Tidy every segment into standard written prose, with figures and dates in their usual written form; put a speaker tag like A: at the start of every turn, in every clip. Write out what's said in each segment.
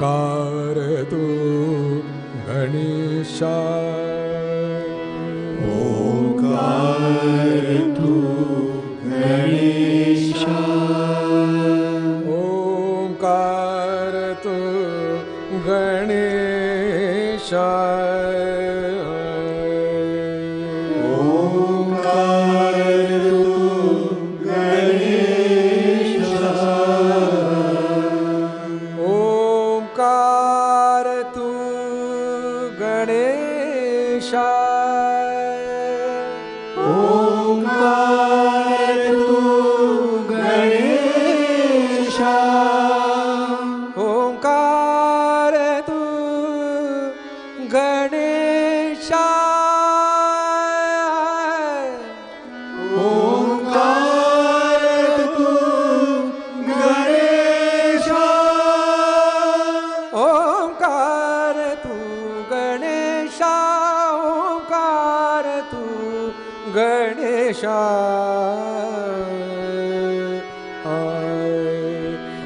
A: ओंकार तू गणेशा,
B: ओंकार तू गणेशा,
A: ओंकार तू गणेशा,
B: ओंकार तू गणेशा,
A: ओंकार तू गणेशा,
B: ओंकार तू गणेशा,
A: ओंकार तू गणेशा,
B: ओंकार तू गणेशा,
A: ओंकार तू गणेशा, ओंकार तू गणेशा,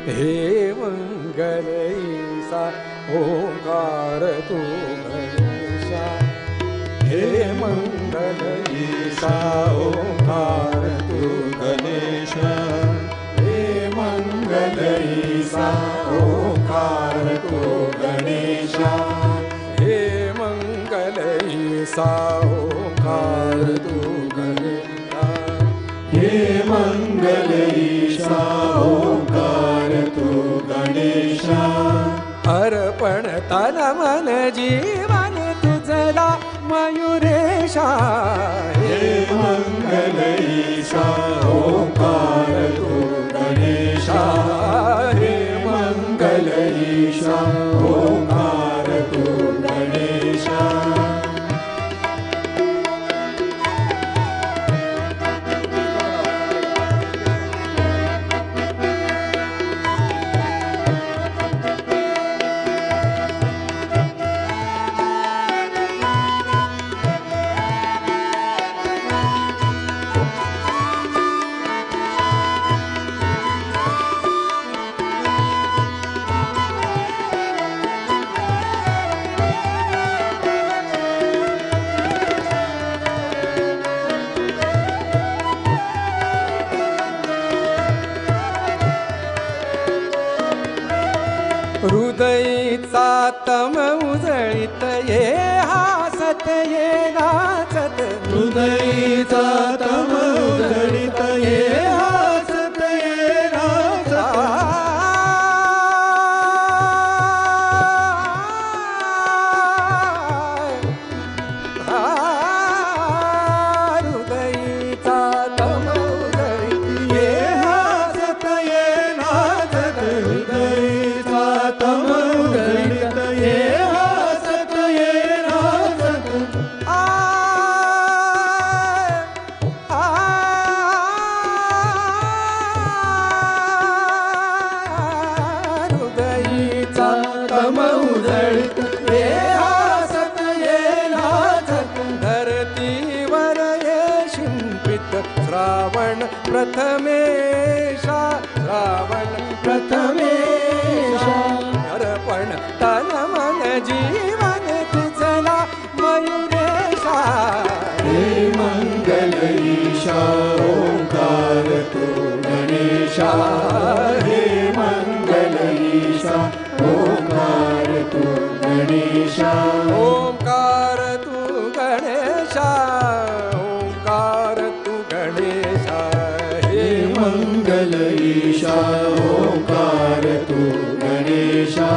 A: हे मंगल ईसा, ओंकार तू गणेशा, हे मंगल ईसा, ओंकार तू गणेशा, हे मंगल ईसा, ओंकार तू गणेशा, हे मंगल ईसा, ओंकार तू गणेशा,
B: हे मंगल ईशा, ओंकार तू गणेशा,
A: अर्पण तन मन जीवन तुझला मयुरेशा,
B: हे मंगल ईशा, ओंकार तू गणेशा, हे मंगल ईशा, ओंकार तू गणेशा,
A: हृदयीचा तम उजळीत ये हासत ये नाचत,
B: हृदयीचा तम उजळीत ये हासत ये नाचत,
A: हृदयीचा तम उजळीत
B: ये हासत ये नाचत, हृदयीचा तम उजळीत ये हासत ये नाचत,
A: हृदयीचा
B: तम उजळीत ये हासत ये नाचत,
A: धरतीवर ये शिंपित श्रावण प्रथमेशा, श्रावण
B: प्रथमेशा,
A: अर्पण तन मन जीवन तुझला मयुरेशा,
B: हे मंगल ईशा, ओंकार तू गणेशा, हे मंगल ईशा, ओंकार तू गणेशा,
A: ओंकार तू गणेशा, ओंकार तू गणेशा,
B: हे मंगल ईशा, ओंकार तू गणेशा,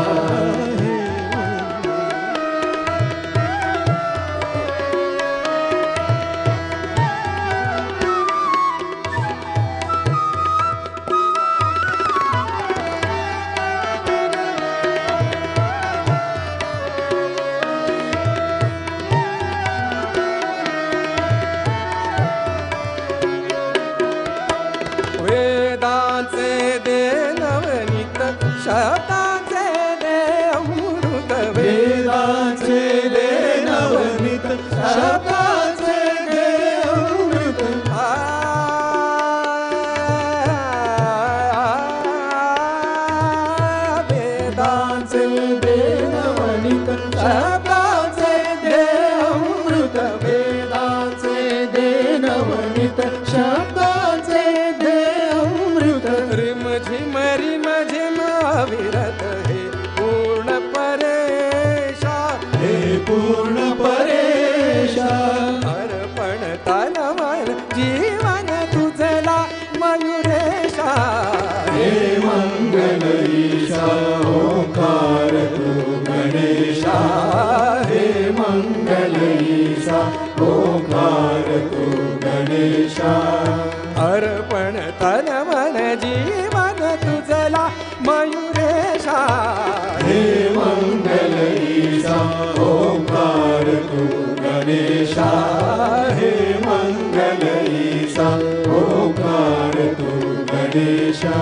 B: गणेशा
A: अर्पण तन मन जीवन तुझला मयुरेशा
B: हे मंगल ईशा ओंकार तू गणेशा हे मंगल ईशा ओंकार तू गणेशा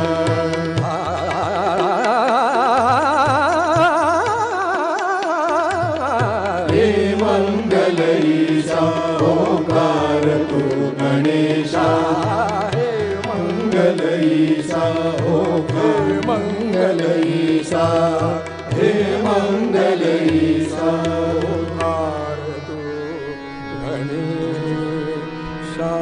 B: हे मंगल ईशा ओंकार तू गणेशा हे मंगल ईशा ओंकार मंगल ईशा हे मंगल ईशा
A: ओंकार तू गणेशा